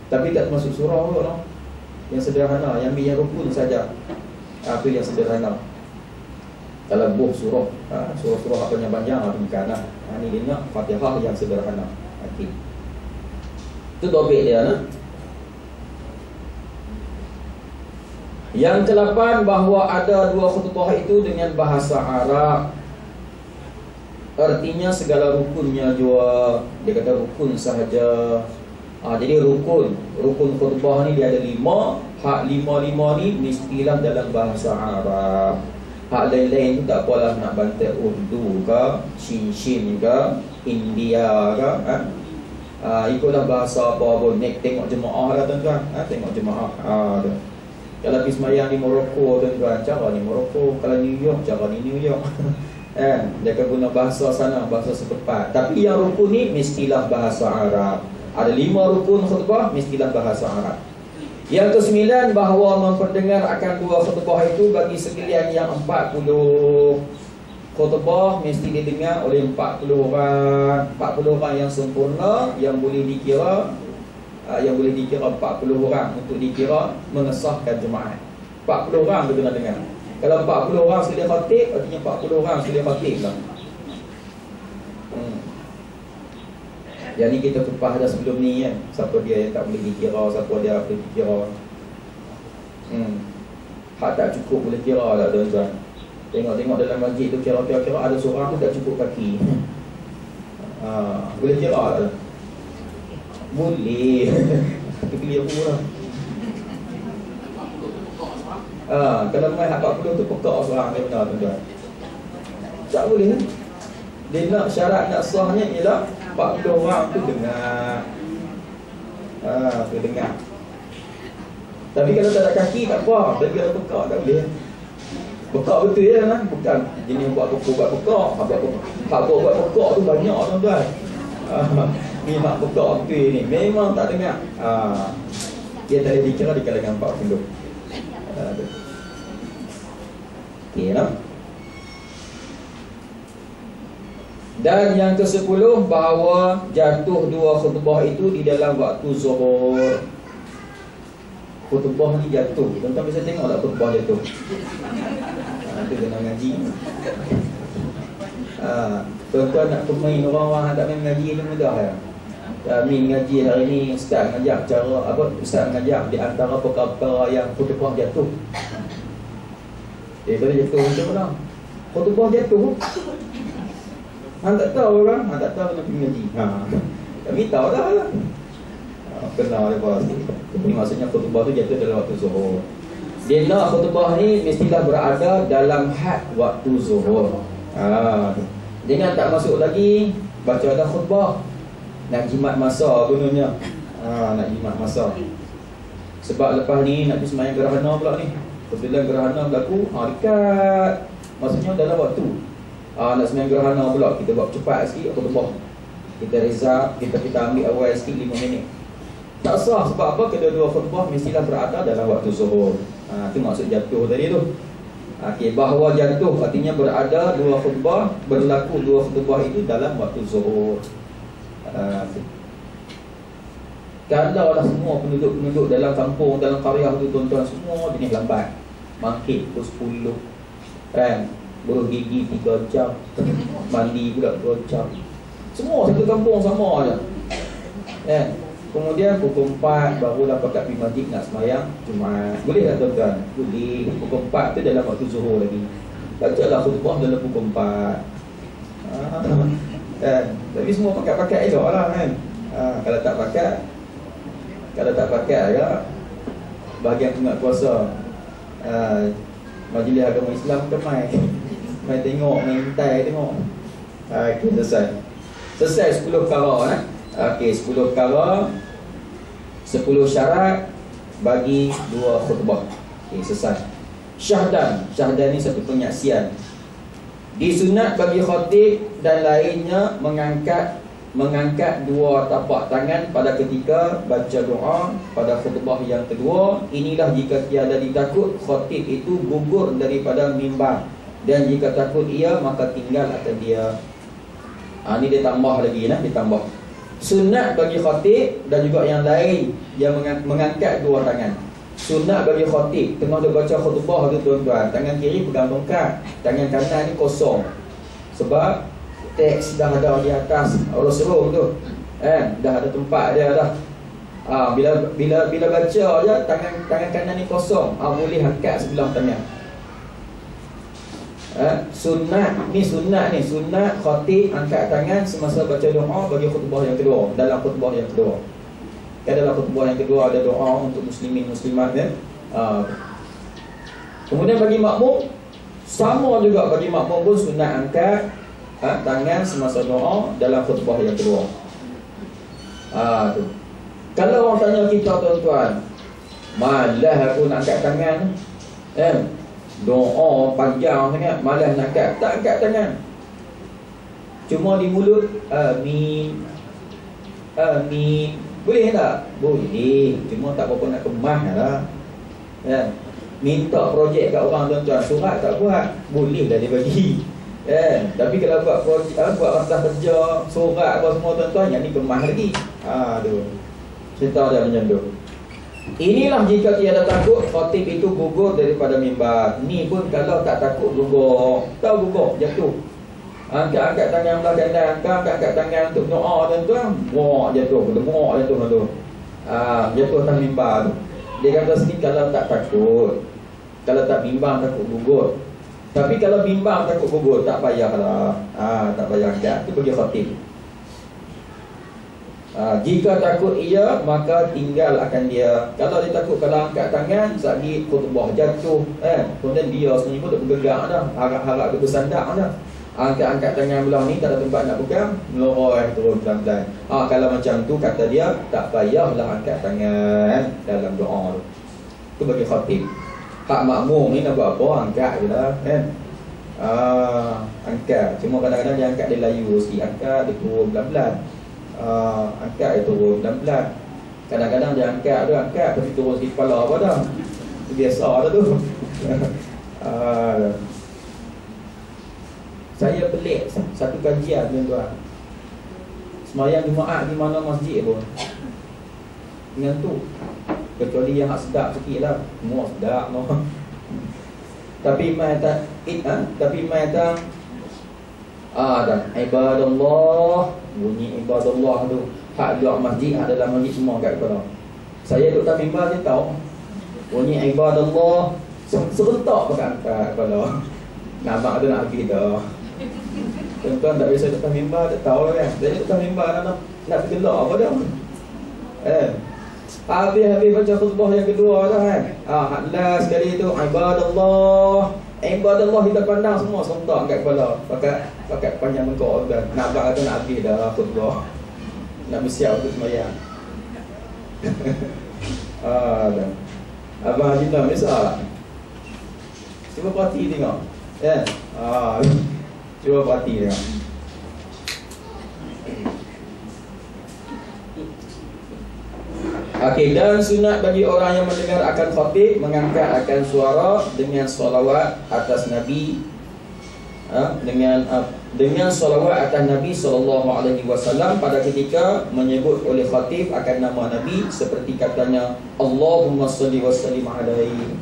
Tapi tak termasuk surah kot no? Yang sederhana, yang ambil yang rukun saja. Itu yang sederhana. Kalau buh surah, surah-surah apa yang panjang itu bukan lah. Ini dia nak Fatihah yang sederhana. Okay. Itu topik dia nah? Yang ke-8, bahawa ada dua khutbah itu dengan bahasa Arab. Artinya segala rukunnya juga. Dia kata rukun sahaja. Jadi rukun khutbah ni dia ada 5. Hak 5 ni mestilah dalam bahasa Arab. Hak lain-lain tu tak apalah nak bantai Urdu ke, Shin ke, India ke, ikutlah bahasa apa pun. Tengok jemaah lah tuan-tuan. Tengok jemaah. Kalau pergi semayang di Morocco tuan-tuan, cara di Morocco. Kalau New York, cara di New York. Dia akan guna bahasa sana, bahasa setempat. Tapi yang rukun ni mestilah bahasa Arab. Ada 5 rukun khutbah, mestilah bahasa Arab. Yang ke-9, bahawa memperdengar akan 2 khutbah itu bagi sekalian yang 40 khutbah mesti didengar oleh 40 orang. 40 orang yang sempurna, yang boleh dikira 40 orang untuk dikira mengesahkan jemaah. 40 orang tu kena dengar. Kalau 40 orang sekali khatib, artinya 40 orang sekali khatib lah. Yang ni kita kupas dah sebelum ni kan. Siapa dia yang tak boleh dikira, siapa dia boleh dikira. Hak tak cukup boleh kira lah tuan-tuan. Tengok-tengok dalam masjid tu kira-kira ada seorang tu tak cukup kaki. Boleh kira lah. Boleh. Itu clear pun lah. Kalau main hak 40 tu pekak seorang dia benar tuan-tuan. Tak boleh kan. Dia nak syarat nak sahnya ialah 40 orang tu dengar. Tu dengar. Tapi kalau tak ada kaki tak apa. Tapi kalau pekak tak boleh. Pekak betul je lah. Bukan jenis buat pekak. Hak buat pekak tu banyak tuan-tuan. Ni hak pekak betul ni. Memang tak dengar. Dia tak boleh dikira di kalangan 40. Okay lah. Dan yang ke-10, bahawa jatuh 2 khutbah itu di dalam waktu zuhur. Khutbah ni jatuh. Tuan-tuan bisa tengok tak khutbah jatuh? Itu kena ngaji. Tuan-tuan nak pemain orang-orang tak main ngaji ni mudah ya. Min ngaji hari ni ustaz mengajar cara apa? Ustaz mengajar di antara perkara yang khutbah jatuh. Boleh jatuh macam mana? Khutbah jatuh. Han tak tahu orang, han tak tahu nak pergi ngaji. Kami tahu dah lah. Kenal dia pasti. Ini maksudnya khutbah tu jatuh dalam waktu zuhur. Dia nak khutbah ni mestilah berada dalam had waktu zuhur. Jangan tak masuk lagi baca dah khutbah. Nak jimat masa gunanya. Nak jimat masa. Sebab lepas ni nak pergi sembahyang gerhana pula ni. Kebetulan gerhana berlaku dekat. Maksudnya dalam waktu. Nak sembahyang gerhana pula, kita buat cepat sikit khutbah. Kita reza, kita ambil awal sikit 5 minit. Tak sah sebab apa? Kedua-dua khutbah mestilah berada dalam waktu zuhur. Itu maksud jatuh tadi tu. Bahawa jatuh artinya berada 2 khutbah, berlaku 2 khutbah itu dalam waktu zuhur. Kalau lah semua penduduk-penduduk dalam kampung, dalam qaryah tu tuan-tuan semua jenis lambat. Mangkit pukul 10 kan, buruh gigi 3 jam, mandi pula 2 jam. Semua satu kampung sama je kan. Kemudian pukul 4 barulah pakat pergi masjid nak sembahyang Jumaat. Boleh tak tuan-tuan? Boleh. Pukul 4 tu dalam waktu zuhur lagi. Bacalah khutbah dalam pukul 4 kan. Tapi semua pakat-pakat elok lah kan. Kalau tak pakat ya, bahagian penguatkuasa Majlis Agama Islam ke mai tengok, mai mintai tengok. Selesai 10 perkara 10 perkara, 10 syarat bagi 2 khutbah. Selesai. Syahdan ni satu penyaksian. Disunat bagi khatib dan lainnya mengangkat 2 tapak tangan pada ketika baca doa pada khutbah yang kedua. Inilah jika tiada ditakut khatib itu gugur daripada mimbar, dan jika takut ia maka tinggal atas dia. Ini dia tambah lagi ditambah. Sunat bagi khatib dan juga yang lain yang mengangkat dua tangan. Sunat bagi khatib tengah dia baca khutbah tu tuan-tuan, tangan kiri pegang tongkat, tangan kanan ni kosong. Sebab teks dah ada di atas Rasulullah tu. Dah ada tempat dia dah. Bila baca je tangan kanan ni kosong, boleh angkat sebelah tangan. Sunat khatib angkat tangan semasa baca doa bagi khutbah yang kedua. Dalam khutbah yang kedua, dalam khutbah yang kedua ada doa untuk muslimin muslimat kan. Kemudian bagi makmum sama juga, bagi makmum pun sunat angkat tangan semasa doa dalam khutbah yang kedua. Tu. Kalau orang tanya kita tuan-tuan, malah aku nak angkat tangan, doa panjang sangat, malas nak angkat, tak angkat tangan. Cuma di mulut amin, amin. Boleh tak? Boleh. Cuma tak apa-apa nak kemas lah. Minta projek kat orang tuan-tuan, surat tak buat, boleh dah dia bagi. Tapi kalau buat projek, buat kertas kerja, surat apa semua tuan-tuan, yang ni kemas lagi. Tu. Cerita dia macam tu. Inilah jika tiada takut khatib itu gugur daripada mimbar. Ni pun kalau tak takut gugur, tahu gugur jatuh. Angkat tangan belah kanan, angkat tangan untuk doa tuan-tuan, jatuh, berlemuk jatuh tu. Jatuh atas mimbar tu. Dia kata sini kalau tak takut, kalau tak bimbang takut gugur. Tapi kalau bimbang takut gugur, tak payahlah. Tak payah angkat. Itu bagi khatib. Jika takut ia, maka tinggal akan dia. Kalau dia takut, kalau angkat tangan sekali khutbah jatuh, kemudian dia sendiri pun tak bergerak dah, harap dia bersandak dah. Angkat tangan belah ni tak ada tempat nak pegang, meloroi turun pelan-pelan. Kalau macam tu kata dia, tak payahlah angkat tangan dalam doa tu. Itu bagi khatib. Hak makmum ni nak buat apa? Angkat je lah kan. Angkat. Cuma kadang-kadang dia angkat dia layu sikit, angkat dia turun pelan-pelan. Angkat dia turun pelan-pelan. Kadang-kadang dia angkat tapi turun sikit kepala apa dah. Itu biasa dah tu. Saya pelik satu kajian tuan-tuan, sembahyang Jumaat di mana masjid pun mengantuk, kecuali yang hak sedap sikit lah. Semua sedap no. Tapi mai tak dan ibadallah, bunyi ibadallah tu hak dua masjid, hak dalam masjid semua kat kepala. Saya duduk atas mimbar, saya tahu bunyi ibadallah serentak pakai angkat kepala. Nampak tu nak habis dah. Tuan-tuan tak biasa duduk atas mimbar, tak tahu lah kan. Saya duduk atas mimbar nak bergelak apa dah. Habis baca khutbah yang kedua dah kan. Last sekali tu ibadallah kita pandang semua serentak angkat kepala, pakai panjang bengkok kan. Nampak tu nak habis dah khutbah. Nak bersiap untuk sembahyang. Abang Haji tak misal. Cuba perhati tengok. Cuba perhati tengok. Okey, dan sunat bagi orang yang mendengar akan khatib mengangkat akan suara dengan solawat atas Nabi, dengan solawat atas Nabi SAW pada ketika menyebut oleh khatib akan nama Nabi, seperti katanya Allahumma salli wa sallim alaihi.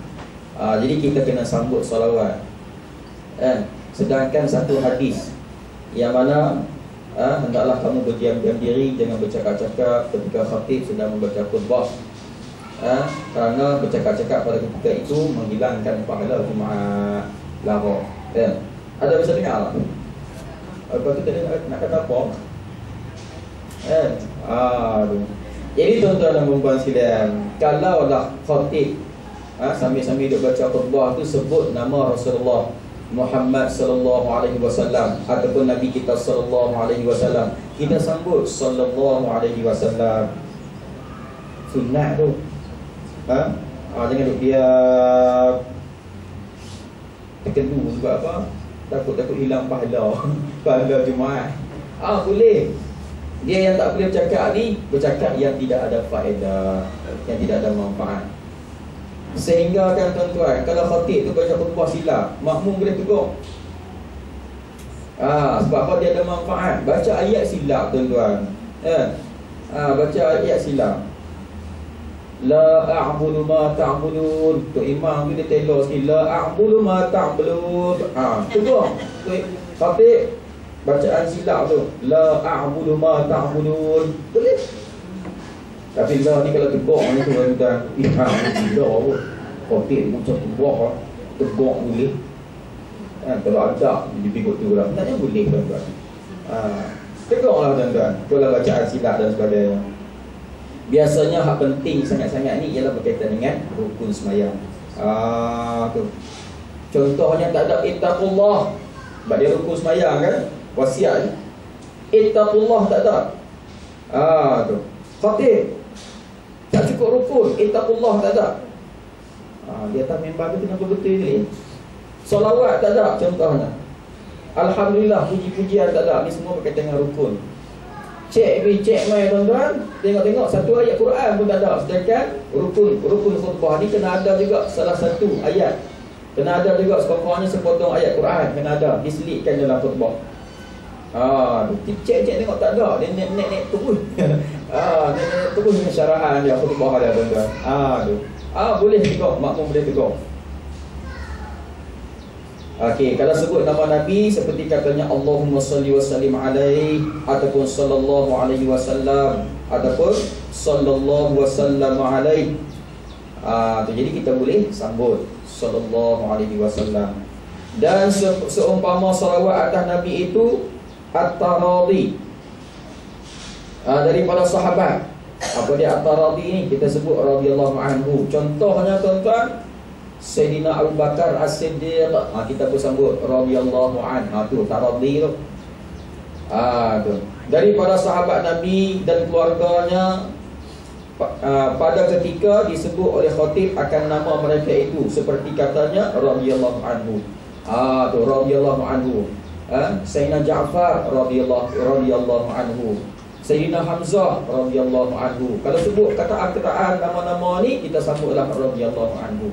Jadi kita kena sambut solawat. Sedangkan satu hadis yang mana hendaklah kamu berdiam-diam diri, jangan bercakap-cakap ketika khatib sedang membaca khutbah, kerana bercakap-cakap pada ketika itu menghilangkan pahala Jumaat. Larang. Ada bisa dengar tak? Lepas tu tadi nak kata apa? Jadi tuan-tuan dan puan-puan sekalian, kalau dah khatib sambil-sambil duk baca khutbah tu sebut nama Rasulullah Muhammad sallallahu alaihi wasallam ataupun Nabi kita sallallahu alaihi wasallam, kita sambut sallallahu alaihi wasallam. Sunat tu. Jangan duk diam. Tekendu sebab apa? Takut hilang pahala Jumaat. Boleh. Dia yang tak boleh bercakap ni, bercakap yang tidak ada faedah, yang tidak ada manfaat. Sehingga kan tuan-tuan, kalau khatib tu baca khutbah silap, makmum boleh tegur. Sebab apa? Dia ada manfaat. Baca ayat silap tuan-tuan, Baca ayat silap. La a'budu ma ta'budun. Tok Imam tu dia telo sikit. La a'budu ma ta'budun. Tegur. Tapi bacaan silap tu. La a'budu ma ta'budun. Boleh. Tapi la ni kalau tegur ni tu tuan-tuan. Gila pun. Khotik macam tegur. Tegur boleh. Kalau ada dipikut tu lah. Sebenarnya boleh tuan-tuan. Tegurlah tuan-tuan. Kalau bacaan silap dan sebagainya. Biasanya hak penting sangat-sangat ni ialah berkaitan dengan rukun sembahyang. Tu. Contohnya tak ada ittaqullah. Sebab dia rukun sembahyang kan? Wasiat ni. Ittaqullah tak ada. Tu. Khatib. Tak cukup rukun. Ittaqullah tak ada. Dia atas member tu kena betul ni. Solawat tak ada contohnya. Alhamdulillah, puji-pujian tak ada. Ni semua berkaitan dengan rukun. Cek mai tuan-tuan. Tengok-tengok satu ayat Quran pun tak ada. Sedangkan rukun khutbah ni kena ada juga salah satu ayat. Kena ada juga sekurang-kurangnya sepotong ayat Quran. Kena ada, diselitkan dalam khutbah. Cek tengok tak ada. Dia naik turun. Naik turun dengan syarahan dia khutbah dia tuan-tuan. Boleh tegur, makmum boleh tegur. Okey, kalau sebut nama Nabi seperti katanya Allahumma salli wa sallim alaihi ataupun sallallahu alaihi wasallam ataupun sallallahu wasallam alaihi. Jadi kita boleh sambut sallallahu alaihi wasallam. Dan seumpama salawat atas Nabi itu at-taradi. Daripada sahabat. Apa dia at-taradi ni? Kita sebut radhiyallahu anhu. Contohnya tuan-tuan, Sayyidina Abu Bakar As-Siddiq, kita pun sambut radhiyallahu anhu. Tu taradhi tu. Tu. Daripada sahabat Nabi dan keluarganya, pada ketika disebut oleh khatib akan nama mereka itu seperti katanya radhiyallahu anhu. Tu radhiyallahu anhu. Sayyidina Ja'far radhiyallahu anhu. Sayyidina Hamzah radhiyallahu anhu. Kalau sebut kataan-kataan nama-nama ni, kita sambutlah radhiyallahu anhu.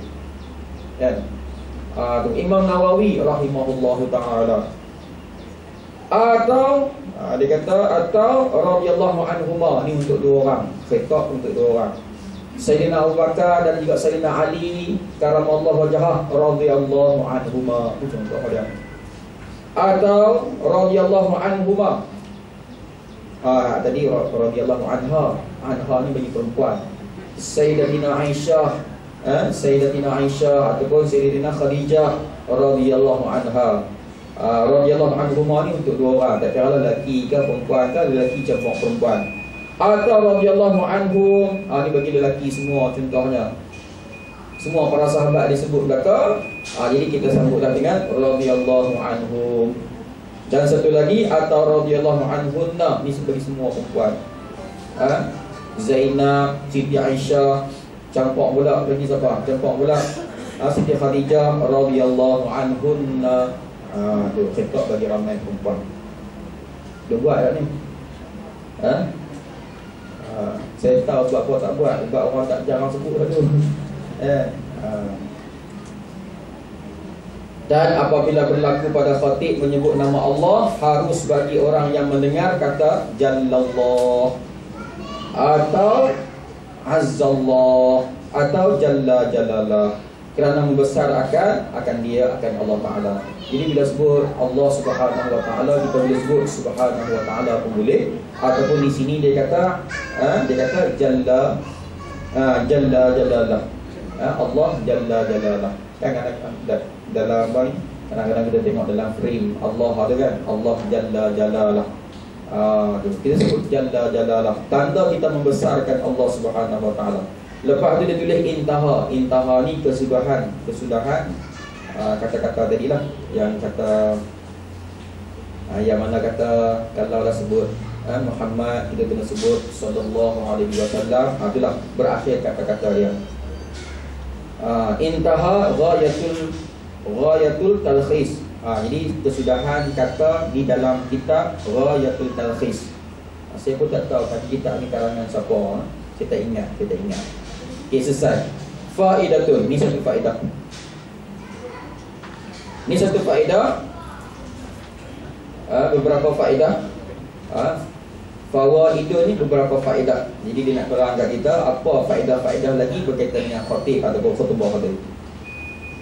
Imam Nawawi rahimahullahu ta'ala. Atau dia kata atau radhiyallahu anhuma, ni untuk dua orang, khitab untuk dua orang. Sayyidina Abu Bakar dan juga Sayyidina Ali karamallahu wajhah radhiyallahu anhuma, itu contoh dia. Atau radhiyallahu anhuma. Tadi radhiyallahu anha ni bagi perempuan. Sayyidatina Aisyah, Sayyidatina Aisyah ataupun Sayyidatina Khadijah radhiyallahu anha. Radhiyallahu anhuma ni untuk dua orang, tak kira lelaki ke perempuan ke, lelaki campur perempuan. Atau radhiyallahu anhum, ni bagi lelaki semua contohnya. Semua para sahabat disebut belaka. Jadi kita sambutlah dengan radhiyallahu anhum. Dan satu lagi atau radhiyallahu anhunna, ni bagi semua perempuan. Zainab, Siti Aisyah, campur pula bagi siapa? Campur pula Siti Khadijah radhiyallahu anhunna. Tu khitab bagi ramai perempuan. Dia buat tak ni? Saya tahu sebab apa tak buat, sebab orang tak jarang sebut tu. Dan apabila berlaku pada khatib menyebut nama Allah, harus bagi orang yang mendengar kata Jallallah atau Azzallah atau Jalla Jalalah, kerana membesar akan dia, akan Allah Ta'ala. Jadi bila sebut Allah Subhanahu Wa Ta'ala, kita boleh sebut Subhanahu Wa Ta'ala pun boleh. Ataupun di sini dia kata Jalla Jalalah, Allah Jalla Jalalah. Kadang-kadang dalam apa ni, kadang-kadang kita tengok dalam frame Allah ada kan, Allah Jalla Jalalah. Kita sebut Jalla Jalalah, tanda kita membesarkan Allah Subhanahu Wa Ta'ala. Lepas tu dia tulis intaha. Intaha ni kesudahan kata-kata tadi lah. Yang kata yang mana kata kalau dah sebut Muhammad, kita kena sebut sallallahu alaihi wasallam. Itulah berakhir kata-kata dia. Intaha ghayatul talkhis. Jadi kesudahan kata di dalam kitab Ghayatul Talkhis. Saya pun tak tahu kan kitab ni karangan siapa. Saya tak ingat. Okey, selesai. Faidatun, ni satu faedah. Ni satu faedah. Beberapa faedah. Fawaidun ni beberapa faedah. Jadi dia nak terang kat kita apa faedah-faedah lagi berkaitan dengan khatib ataupun khutbah tadi.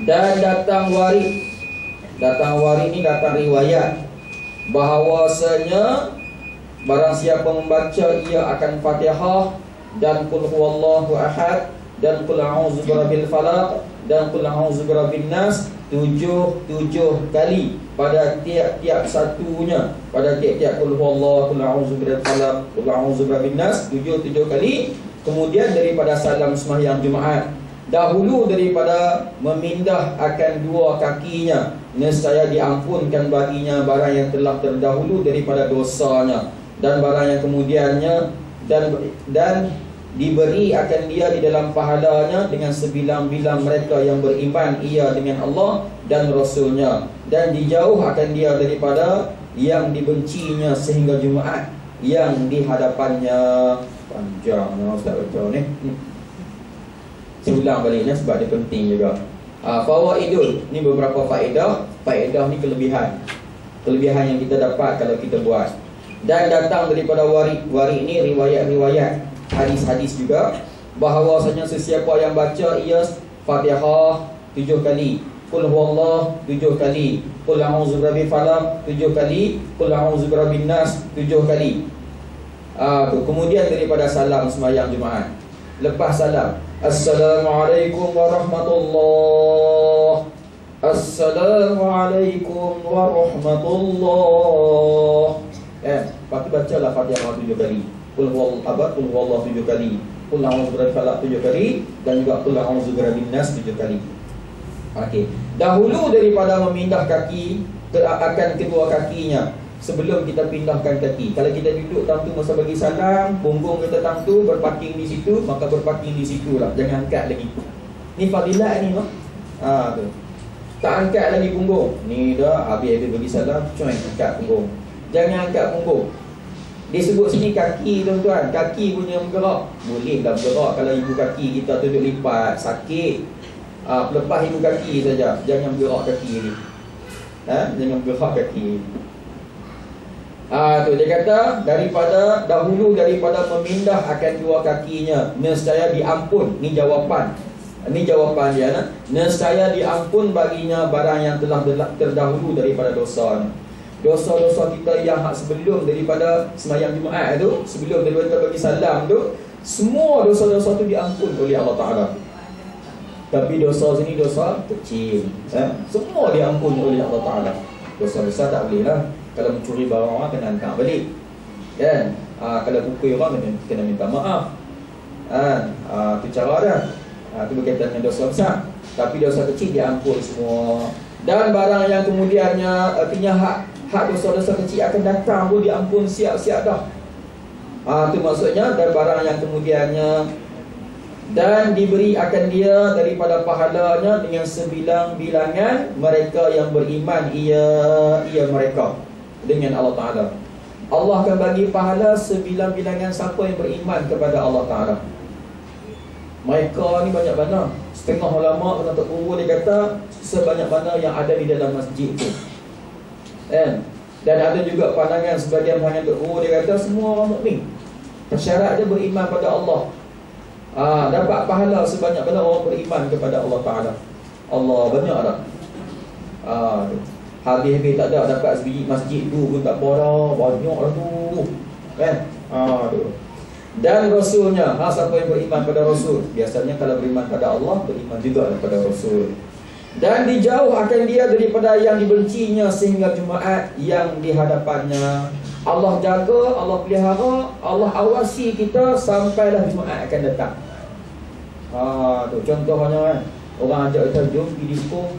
Dan datang warid. Datang warid ni datang riwayat bahawasanya barang siapa membaca ia akan Fatihah dan qul huwallahu ahad dan qul a'udzu birabbil falaq dan qul a'udzu birabbin nas 7 kali pada tiap-tiap satunya, pada tiap-tiap qul huwallahu, qul a'udzu birabbil falaq, qul a'udzu birabbin nas 7 kali. Kemudian daripada salam sembahyang Jumaat, dahulu daripada memindah akan dua kakinya, nescaya diampunkan baginya barang yang telah terdahulu daripada dosanya dan barang yang kemudiannya, dan diberi akan dia di dalam pahalanya dengan sebilang-bilang mereka yang beriman ia dengan Allah dan Rasulnya, dan dijauh akan dia daripada yang dibencinya sehingga Jumaat yang di hadapannya. Panjangnya Ustaz baca ni. Saya ulang baliknya sebab dia penting juga. Fawaidul ni beberapa faedah. Faedah ni kelebihan yang kita dapat kalau kita buat. Dan datang daripada warid. Warid ni riwayat-riwayat, hadis-hadis juga, bahawasanya sesiapa yang baca ia Fatihah 7 kali, qul huwallah 7 kali, qul a'udzu birabbil falaq 7 kali, qul a'udzu birabbin nas 7 kali. Kemudian daripada salam sembahyang Jumaat, lepas salam, Assalamualaikum warahmatullahi, Assalamualaikum warahmatullahi. Lepas tu bacalah Fatihah 7 kali, qul huwallahu 7 kali, qul a'udzu birabbil falaq 7 kali, dan juga qul a'udzu birabbin nas 7 kali. Okey. Dahulu daripada memindah kaki akan kedua kakinya, sebelum kita pindahkan kaki. Kalau kita duduk tangtu masa bagi salam, punggung kita tangtu, berparking di situ, maka berparking di situlah. Jangan angkat lagi. Ni fadilat ni, tu. Tak angkat lagi punggung. Ni dah habis bagi salam, cuai angkat punggung. Jangan angkat punggung. Disebut sini kaki, tuan-tuan. Kaki punya bergerak. Boleh dah bergerak kalau ibu kaki kita duduk lipat, sakit. Lepas ibu kaki saja. Jangan bergerak kaki ni. Jangan bergerak kaki. Tu dia kata daripada dahulu daripada memindah akan dua kakinya, nescaya diampun. Ni jawapan. Ini jawapan dia. Nescaya diampun baginya barang yang telah terdahulu daripada dosa. Dosa-dosa kita yang sebelum daripada sembahyang Jumaat tu, sebelum daripada bagi salam tu, semua dosa-dosa tu diampun oleh Allah Ta'ala. Tapi dosa sini dosa kecil, semua diampun oleh Allah Ta'ala. Dosa besar tak boleh lah. Kalau mencuri barang orang kena angkat balik, kan? Kalau pukul orang kena minta maaf, tu cara dah. Itu berkaitan dengan dosa besar. Tapi dosa kecil diampun semua. Dan barang yang kemudiannya artinya hak dosa-dosa kecil akan datang pun diampun siap-siap dah. Itu maksudnya. Dan barang yang kemudiannya, dan diberi akan dia daripada pahalanya dengan sebilang-bilangan mereka yang beriman ia mereka dengan Allah Ta'ala. Allah akan bagi pahala sebilang-bilangan siapa yang beriman kepada Allah Ta'ala. Mereka ni banyak mana. Setengah ulama penuntut umur dia kata sebanyak mana yang ada di dalam masjid tu, dan ada juga pandangan sebagian penuntut umur dia kata semua orang mukmin. Syarat dia beriman pada Allah. Dapat pahala sebanyak mana orang beriman kepada Allah Ta'ala. Allah banyak tak? Habis-habis tak ada dapat sebiji masjid tu pun tak apa dah. Banyak dah tu, kan? Tu. Dan Rasulnya, siapa yang beriman pada Rasul? Biasanya kalau beriman pada Allah, beriman juga kepada Rasul. Dan dijauh akan dia daripada yang dibencinya sehingga Jumaat yang di hadapannya. Allah jaga, Allah pelihara, Allah awasi kita sampailah Jumaat akan datang. Tu contohnya kan, orang ajak kita jom pergi disco,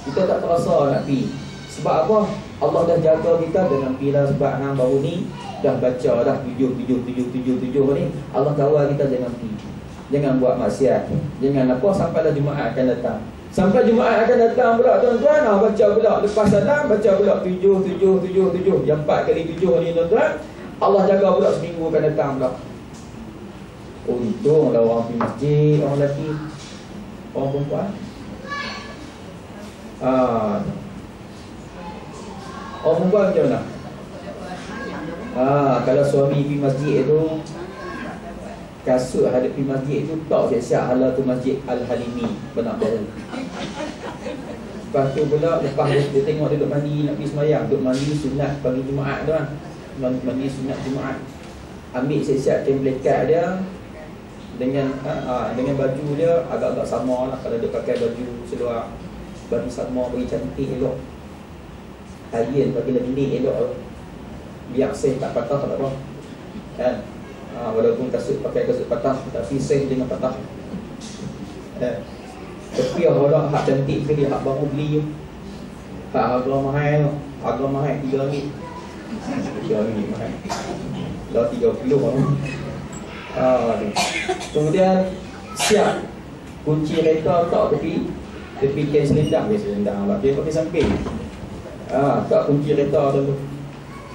kita tak terasa nak pergi. Sebab apa? Allah dah jaga kita dengan pila. Sebab hang baru ni dah baca dah 7 ni, Allah kawal kita jangan pergi, jangan buat maksiat, jangan apa, sampailah Jumaat akan datang. Sampai Jumaat akan datang pula tuan-tuan, baca pula lepas salam, baca pula 7. Yang 4 kali 7 ni tuan-tuan, Allah jaga pula seminggu akan datang pula. Untunglah orang pergi masjid, orang lelaki, orang perempuan. Orang perempuan macam mana? Kalau suami pergi masjid itu, kasut hadap pergi masjid itu tak siap-siap halal tu Masjid Al-Halimi Benak Baru. Lepas tu pula, lepas dia tengok dia duduk mandi nak pergi semayang, duduk mandi sunat pagi Jumaat tu kan, mandi sunat Jumaat, ambil siap-siap temblekat dia dengan baju dia agak-agak sama lah. Kalau dia pakai baju seluar, baju sama bagi cantik elok, iron bagi lebih neat elok, biar seh tak patah tak apa kan. Walaupun pakai kasut patah, tapi seh dengan patah. Tapi orang hak cantik ke dia, hak baru beli, hak harga mahal, RM3. RM3 mahal, dah 3 kilo orang. Kemudian siap kunci kereta tak tepi kain selendang, selendang lah dia pakai samping. Tak kunci kereta tu.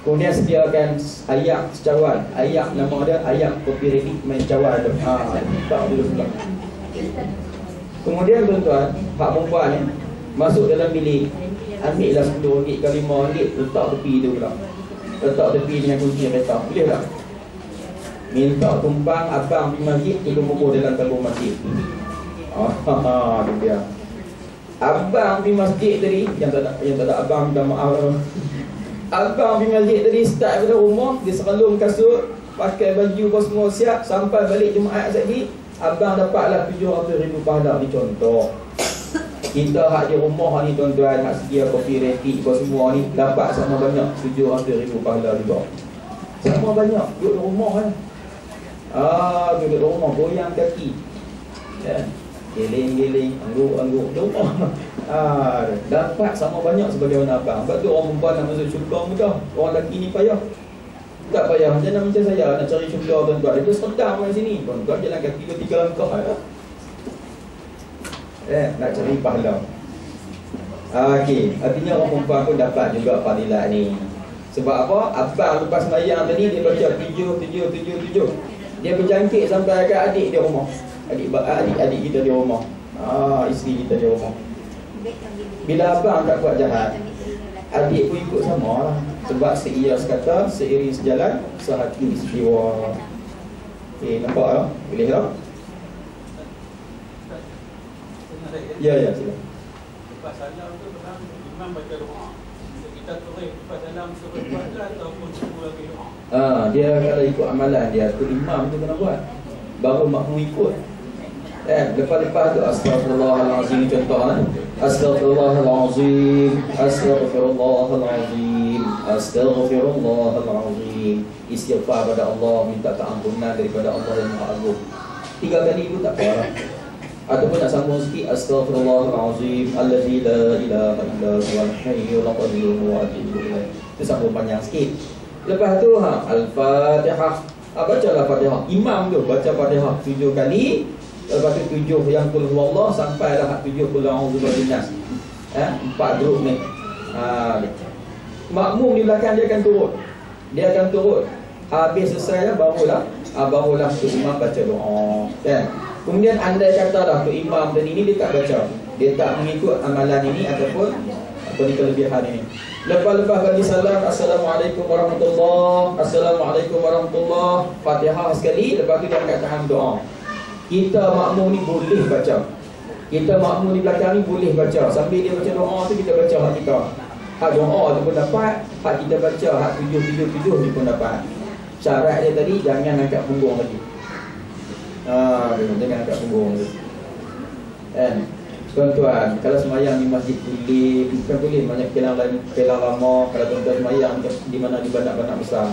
Kemudian sediakan ayak secawan. Ayak nama dia ayak kopi ready main cawan tu. Tak dulu pula. Kemudian tuan-tuan, hak perempuan ni masuk dalam bilik, ambillah RM10 ke RM5, letak tepi tu pula. Letak tepi dengan kunci kereta. Boleh tak? Minta tumpang abang pergi masjid, tolong bubur dalam tabung masjid. Tu dia. Abang pergi masjid tadi, yang tak ada abang minta maaf. Abang pergi masjid tadi, start pada rumah, dia serelung kasut, pakai baju apa semua siap, sampai balik Jumaat lagi, abang dapatlah RM700,000 pahala. Ni contoh. Kita hak di rumah ni tuan-tuan, hak sedia kopi reti apa semua ni, dapat sama banyak RM700,000 pahala juga. Sama banyak, duduk di rumah kan. Duduk di rumah, goyang kaki kan? Geling-geling, angguk-angguk di rumah. Dapat sama banyak sebagaimana abang. Sebab tu orang perempuan nak masuk syurga mudah. Orang lelaki ni payah. Tak payah macam saya nak cari syurga tuan-tuan. Itu sedang di sini. Tuan-tuan jalan kaki 2-3 langkah nak cari pahala. Okey, artinya orang perempuan pun dapat juga fadilat ni. Sebab apa? Abang lepas sembahyang tadi dia baca 7. Dia berjangkit sampai ke adik dia rumah. Adik kita di rumah. Isteri kita di rumah. Bila abang tak buat jahat, adik pun ikut sama lah. Sebab seiyas kata, seiring sejalan, sehati istiwa. Okey, nampak tak? Boleh tak? Ya, sila. Lepas salam tu imam baca doa. Kita turun lepas salam suruh buat ke ataupun suruh lagi doa? Dia kalau ikut amalan dia, tu imam tu kena buat, baru makmum ikut. Lepas-lepas tu Astaghfirullahalazim contoh kan. Astaghfirullahalazim, Astaghfirullahalazim, Astaghfirullahalazim. Istighfar pada Allah, minta keampunan daripada Allah yang Maha Agung. 3 kali itu tak apa. Ataupun nak sambung sikit, Astaghfirullahalazim allazi la ilaha illa huwal hayyul qayyum wa atubu ilaih. Itu sambung panjang sikit. Lepas tu Al-Fatihah. Bacalah Fatihah. Imam tu baca Fatihah 7 kali. Lepas tu 7 yang qul huwallah sampailah 7 qul a'udzu birabbinas. 4 grup ni. Makmum di belakang dia akan turut. Habis selesai barulah tu imam baca doa. Kan? Kemudian andai katalah tu imam dan ini dia tak baca, dia tak mengikut amalan ini ataupun kelebihan ini. Lepas-lepas bagi salam, Assalamualaikum warahmatullahi, Assalamualaikum warahmatullahi, Fatihah sekali, lepas tu dia angkat tangan doa. Kita makmum ni boleh baca. Kita makmum di belakang ni boleh baca. Sambil dia baca doa tu kita baca hak kita. Hak doa tu pun dapat, hak kita baca hak 7 ni pun dapat. Syarat dia tadi jangan angkat punggung lagi. Jangan angkat punggung lagi. Tuan-tuan, kalau semayang di masjid boleh, bukan boleh banyak kelang lama. Kalau tuan-tuan semayang di mana di bandar-bandar besar,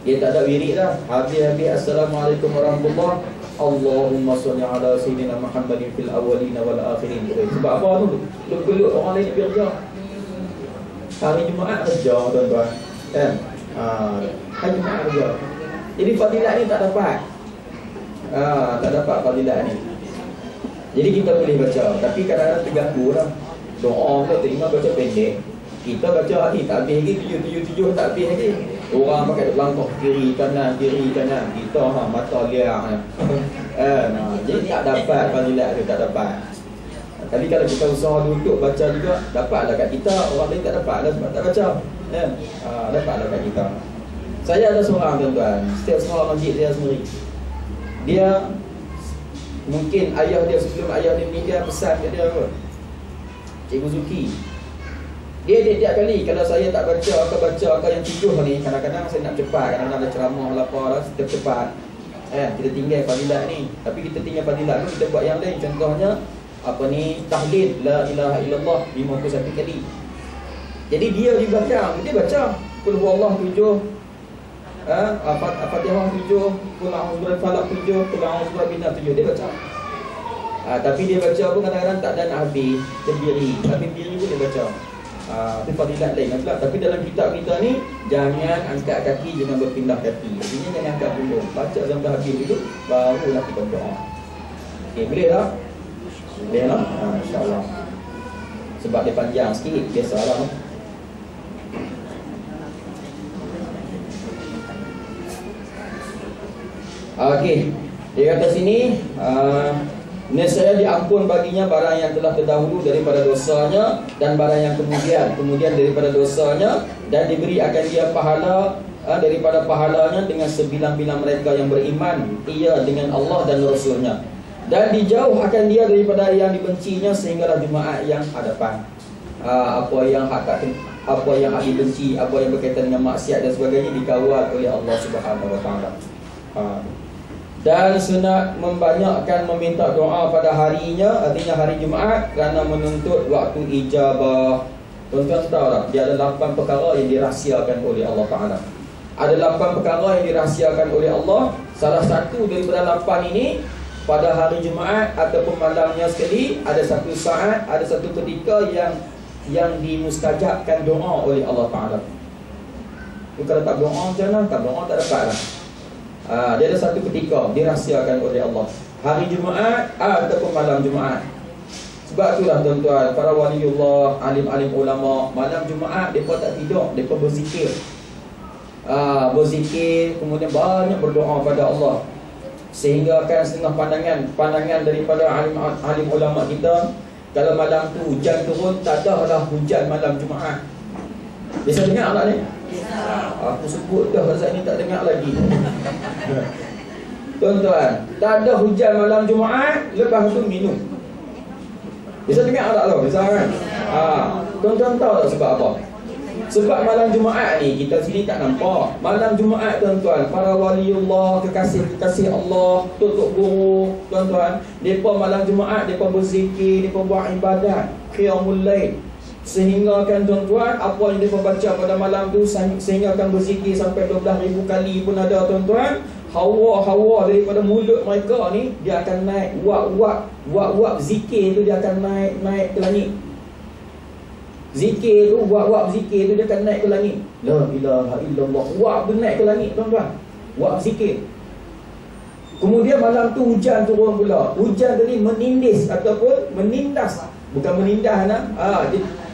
dia tak ada wirid dah. Habis Assalamualaikum warahmatullahi, Allahumma salli ala sayyidina Muhammadin fil awwalin wal akhirin. Sebab apa tu? Lu orang lain nak pergi kerja. Hari Jumaat kerja tuan-tuan. Hari Jumaat kerja. Jadi fadilat ni tak dapat. Tak dapat fadilat ni. Jadi kita boleh baca, tapi kadang-kadang terganggu lah. Doa tu terima baca pendek. Kita baca hati tak habis lagi, 7 tak habis lagi. Orang pakai langkah kiri kanan. Kita mata liang. Jadi tak dapat fadilat tu, tak dapat. Tapi kalau kita usaha duduk baca juga, dapatlah kat kita. Orang lain tak dapat lah sebab tak baca. Dapatlah kat kita. Saya ada seorang tuan-tuan, setiap seorang masjid saya sendiri. Dia mungkin ayah dia sebelum ayah dia meninggal pesan ke dia apa? Cikgu Zuki, dia tiap kali kalau saya tak baca yang 7 ni, kadang-kadang saya nak cepat, kadang-kadang ada ceramah lapar lah, kita cepat. Kita tinggal fadilat ni. Tapi kita tinggal fadilat tu, kita buat yang lain. Contohnya apa ni, tahlil la ilaha illallah 51 kali. Jadi dia di belakang, dia baca qul huwallahu 7, Al-Fatihah 7, qul a'udzu birabbil falaq 7, qul a'udzu birabbin nas 7, dia baca. Tapi dia baca pun kadang-kadang tak ada nak habis, dia berdiri. Tapi berdiri pun dia baca. Itu fadilat lain pula. Tapi dalam kitab kita ni, jangan angkat kaki, jangan berpindah kaki. Maksudnya jangan angkat dulu, baca sampai habis dulu, barulah kita berdoa. Okey, boleh tak? Boleh lah? InsyaAllah. Sebab dia panjang sikit, biasalah. Okey, dia kata sini, nescaya diampun baginya barang yang telah terdahulu daripada dosanya dan barang yang kemudian daripada dosanya, dan diberi akan dia pahala daripada pahalanya dengan sebilang-bilang mereka yang beriman ia dengan Allah dan Rasulnya, dan dijauhkan dia daripada yang dibencinya sehinggalah Jumaat yang hadapan. Apa yang hak dibenci, apa yang berkaitan dengan maksiat dan sebagainya dikawal oleh Allah Subhanahu Wa Taala. Dan sunat membanyakkan meminta doa pada harinya, artinya hari Jumaat, kerana menuntut waktu ijabah. Tuan-tuan tahu tak, dia ada 8 perkara yang dirahsiakan oleh Allah Ta'ala. Ada 8 perkara yang dirahsiakan oleh Allah. Salah satu daripada 8 ini, pada hari Jumaat ataupun malamnya sekali, ada satu saat, ada satu ketika yang dimustajabkan doa oleh Allah Ta'ala. Kalau tak doa macam mana? Tak doa tak dapat lah. Dia ada satu ketika dirahsiakan oleh Allah, hari Jumaat ataupun malam Jumaat. Sebab itulah tuan-tuan, para waliullah, alim-alim ulama, malam Jumaat mereka tak tidur, mereka berzikir. Berzikir, kemudian banyak berdoa pada Allah. Sehingga kan setengah pandangan daripada alim ulama kita, kalau malam tu hujan turun, tak ada lah hujan malam Jumaat. Biasa dengar tak ni? Aku sebut dah, saat ni tak dengar lagi. Tuan-tuan, tak ada hujan malam Jumaat, lepas tu minum. Bisa dengar tak tu? Bisa kan? Tuan-tuan tahu tak sebab apa? Sebab malam Jumaat ni kita sini tak nampak. Malam Jumaat tuan-tuan, para waliullah, kekasih-kekasih Allah, tutup guru, tuan-tuan, depa malam Jumaat depa berzikir, depa buat ibadat, qiyamul lail. Sehingga kan tuan-tuan, apa yang mereka baca pada malam tu, sehingga akan berzikir sampai 12,000 kali pun ada tuan-tuan. Hawa-hawa daripada mulut mereka ni, dia akan naik. Wak-wak zikir tu dia akan naik ke langit. Zikir tu, wak-wak zikir tu dia akan naik ke langit. La ilaha illallah. Wak tu naik ke langit tuan-tuan. Wak zikir. Kemudian malam tu hujan turun pula. Hujan tadi menindis ataupun menindas. Bukan menindas nak.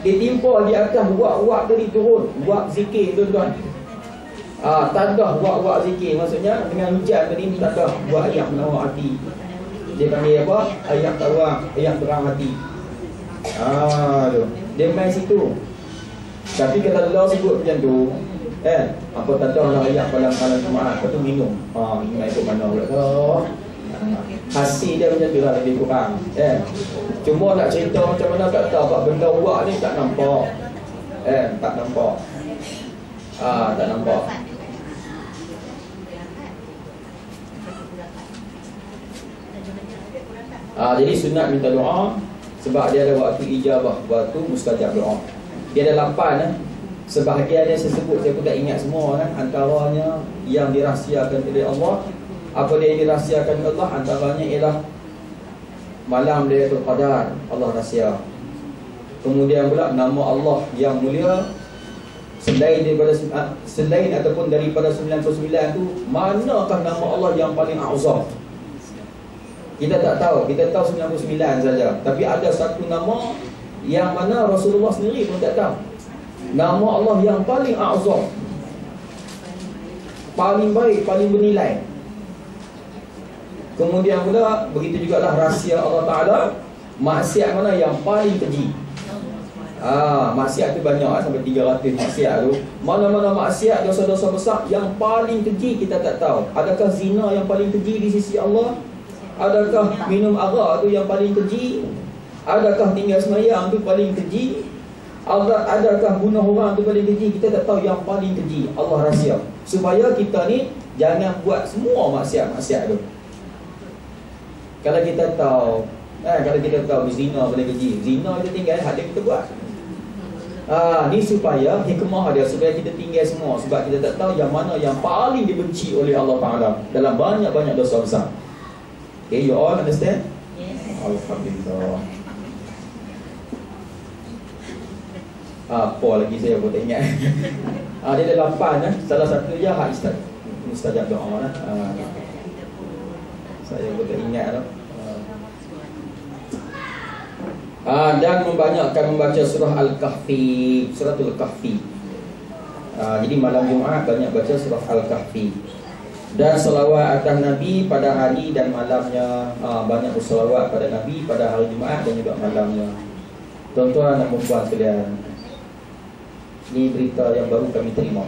Dia timpa di atas wak-wak tadi turun. Wak zikir tuan-tuan. Tak ada wak-wak zikir. Maksudnya dengan hujan tadi tak ada buat ayat menawar hati. Dia panggil apa? Ayat tawar, ayat terang hati. Dia main situ. Tapi kalau Allah sebut macam tu, apa tak ada lah ayat malam-malam Jumaat, lepas tu minum. Ini ikut mana pula. Hasil dia macam tu lah, lebih kurang. Cuma nak cerita macam mana tak tahu. Sebab benda wak ni tak nampak. Tak nampak. Tak nampak. Jadi sunat minta doa, sebab dia ada waktu ijabah, waktu mustajab doa. Dia ada 8 Sebahagian yang saya sebut, saya pun tak ingat semua kan. Antaranya yang dirahsiakan oleh Allah. Apa dia yang dirahsiakan oleh Allah? Antaranya ialah malam Lailatul Qadar, Allah rahsia. Kemudian pula nama Allah yang mulia, selain ataupun daripada 99 tu, manakah nama Allah yang paling azam? Kita tak tahu. Kita tahu 99 saja. Tapi ada satu nama yang mana Rasulullah sendiri pun tak tahu. Nama Allah yang paling azam, paling baik, paling bernilai. Kemudian pula begitu jugalah rahsia Allah Ta'ala, maksiat mana yang paling keji. Maksiat tu banyak sampai 300 maksiat tu. Mana-mana maksiat, dosa-dosa besar yang paling keji kita tak tahu. Adakah zina yang paling keji di sisi Allah? Adakah minum arak tu yang paling keji? Adakah tinggal semayang tu paling keji? Adakah bunuh orang tu paling keji? Kita tak tahu yang paling keji. Allah rahsia supaya kita ni jangan buat semua maksiat-maksiat tu. Kalau kita tahu zina paling keji, zina kita tinggal, ada kita buat. Ni supaya hikmah dia, supaya kita tinggal semua. Sebab kita tak tahu yang mana yang paling dibenci oleh Allah Ta'ala dalam banyak-banyak dosa besar. Okay, you all understand? Yes. Alhamdulillah. Apa lagi saya pun tak ingat. Dia ada 8 salah satu je hak mustajab doa saya pun tak ingat tu. Dan membanyakkan membaca surah Al-Kahfi, suratul Kahfi. Jadi malam Jumaat banyak baca surah Al-Kahfi. Dan selawat atas Nabi pada hari dan malamnya. Banyak berselawat pada Nabi pada hari Jumaat dan juga malamnya. Tuan-tuan dan puan sekalian, ini berita yang baru kami terima.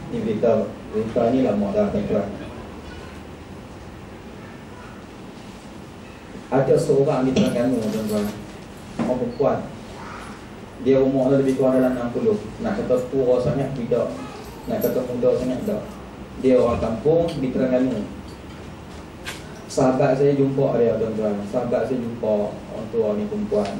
Ini berita ni lama dah, tuan-tuan. Ada seorang di Terengganu, tuan-tuan, orang perempuan. Dia umur lebih kurang dalam 60. Nak kata tua sangat tidak, nak kata muda sangat tak. Dia orang kampung di Terengganu. Sahabat saya jumpa dia, tuan-tuan. Sahabat saya jumpa orang tua ni perempuan.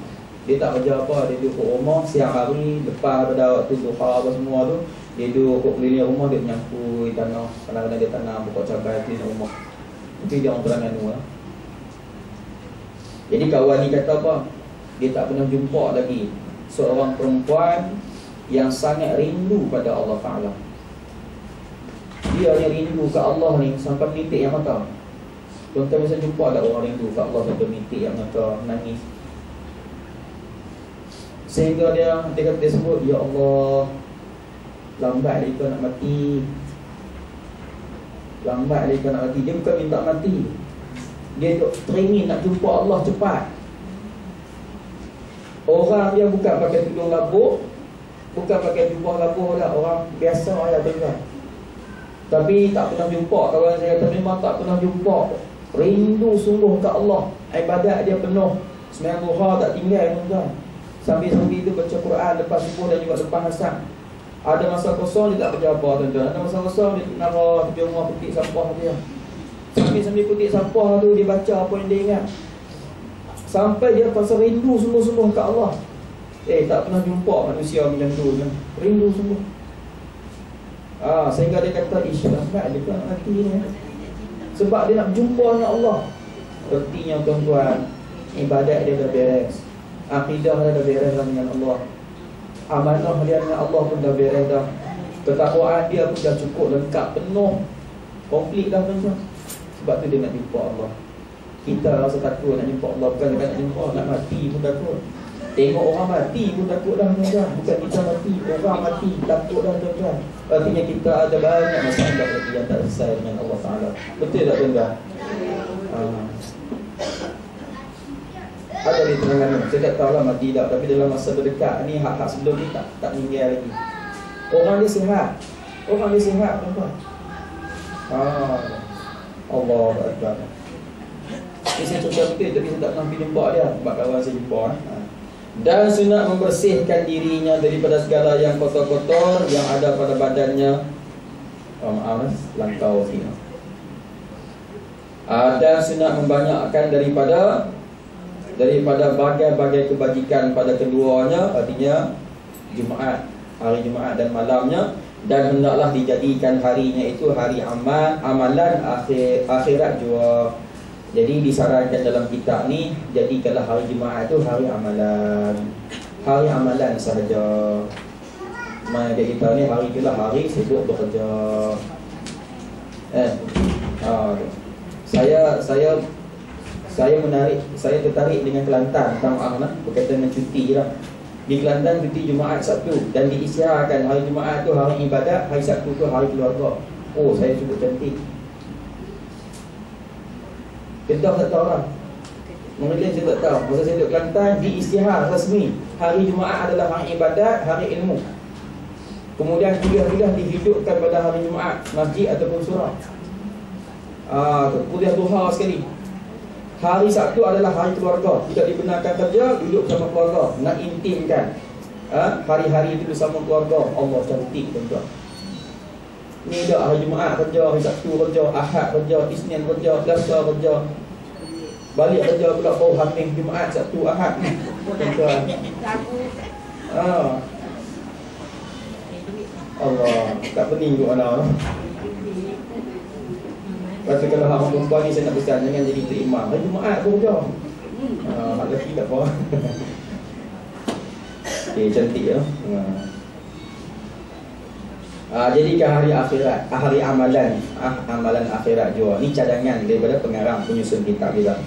Dia tak kerja apa, dia duduk rumah siang hari, lepas pada waktu duha apa semua tu, dia duduk keliling rumah, dia menyampui tanah. Kadang-kadang dia tanam pokok cabai keliling rumah. Itu dia orang Terengganu lah. Jadi kawan ni kata apa? Dia tak pernah jumpa lagi seorang perempuan yang sangat rindu pada Allah Ta'ala. Dia ni rindu ke Allah ni sampai menitik yang mata. Tuan-tuan bisa jumpa tak orang rindu ke Allah sampai menitik yang mata, nangis. Sehingga dia sebut, ya Allah, lambat lagi kau nak mati. Lambat lagi kau nak mati. Dia bukan minta mati, dia teringin nak jumpa Allah cepat. Orang dia bukan pakai tudung labuk, bukan pakai jubah labuk dah, orang biasa ya tuan-tuan. Tapi tak pernah jumpa, kawan saya kata memang tak pernah jumpa. Rindu sungguh ke Allah, ibadat dia penuh, sembahyang duha tak tinggal, tuan-tuan. Sambil-sambil itu baca Quran lepas subuh dan juga lepas asar. Ada masa kosong dia tak kerja apa, tuan-tuan. Ada masa kosong dia nara tepi rumah petik sampah dia. Sambil petik sampah tu dia baca apa yang dia ingat. Sampai dia pasal rindu sungguh-sungguh ke Allah. Tak pernah jumpa manusia macam tu, rindu sungguh. Sehingga dia kata, lambat dia nak mati ni. Sebab dia nak jumpa dengan Allah. Artinya tuan-tuan, ibadat dia dah beres, akidah dia dah beres dengan Allah, amanah dia dengan Allah pun dah beres dah, ketakwaan dia pun dah cukup, lengkap, penuh, komplit dah, tuan-tuan. Sebab tu dia nak jumpa Allah. Kita rasa takut nak jumpa Allah, bukan nak jumpa, nak mati pun takut. Tengok orang mati pun takut dah, tuan-tuan. Bukan kita mati, orang mati takut dah, tuan-tuan. Artinya kita ada banyak masalah lagi yang tak selesai dengan Allah Ta'ala. Betul tak, tuan-tuan? Ada di Terengganu, saya tak tahu lah mati tak, tapi dalam masa berdekat ni, hak-hak sebelum ni tak meninggal lagi. Orang dia sihat, tuan-tuan. Allah Akbar. Ini saya cerita betul, tapi saya tak pernah pergi jumpa dia, sebab kawan saya jumpa. Dan sunat membersihkan dirinya daripada segala yang kotor-kotor yang ada pada badannya. Langkau sini. Dan sunat membanyakkan daripada bagai-bagai kebajikan pada keduanya, artinya Jumaat, hari Jumaat dan malamnya. Dan hendaklah dijadikan harinya itu hari amalan akhirat juga. Jadi disarankan dalam kitab ni, jadikanlah hari Jumaat itu hari amalan sahaja. Mana kita ni hari itulah hari sibuk bekerja. Saya tertarik dengan Kelantan, berkaitan dengan cuti lah. Di Kelantan cuti Jumaat Sabtu, dan diisytiharkan hari Jumaat tu hari ibadat, hari Sabtu tu hari keluarga. Saya cukup cantik. Kedah tak tahu lah, Mengeling saya tak tahu. Masa saya duduk Kelantan, diisytihar rasmi hari Jumaat adalah hari ibadat, hari ilmu. Kemudian kuliah-kuliah dihidupkan pada hari Jumaat, masjid ataupun surau. Kuliah duha sekali. Hari Sabtu adalah hari keluarga. Tidak dibenarkan kerja, duduk bersama keluarga, nak intimkan hari-hari itu bersama keluarga. Allah cantik tuan-tuan. Ni dah hari Jumaat kerja, hari Sabtu kerja, Ahad kerja, Isnin kerja, Selasa kerja, balik kerja pula bau hamil Jumaat, Sabtu, Ahad. Tuan-tuan. Allah, tak pening kot mana. Lepas tu kalau orang perempuan ni saya nak pesan, jangan jadi imam. Hari Jumaat pun kerja. Hak lelaki tak apa. Okay, cantik ya. Jadikan hari akhirat, hari amalan, amalan akhirat juga. Ni cadangan daripada pengarang penyusun kitab kita.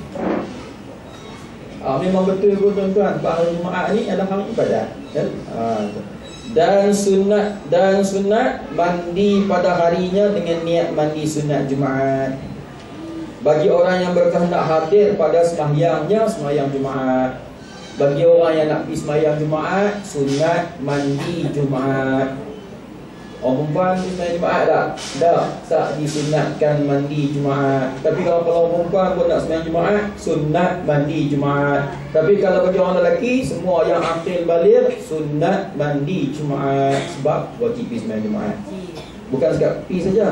Memang betul pun tuan-tuan, hari Jumaat ni adalah hari ibadat, kan? Dan sunat mandi pada harinya dengan niat mandi sunat Jumaat. Bagi orang yang berkehendak hadir pada sembahyangnya, sembahyang Jumaat. Bagi orang yang nak pergi sembahyang Jumaat, sunat mandi Jumaat. Orang perempuan sembahyang Jumaat tak disunatkan mandi Jumaat. Tapi kalau orang perempuan pun nak sembahyang Jumaat, sunat mandi Jumaat. Tapi kalau bagi orang lelaki, semua yang akil balik, sunat mandi Jumaat. Sebab wajib pergi sembahyang Jumaat. Bukan sekadar pergi saja.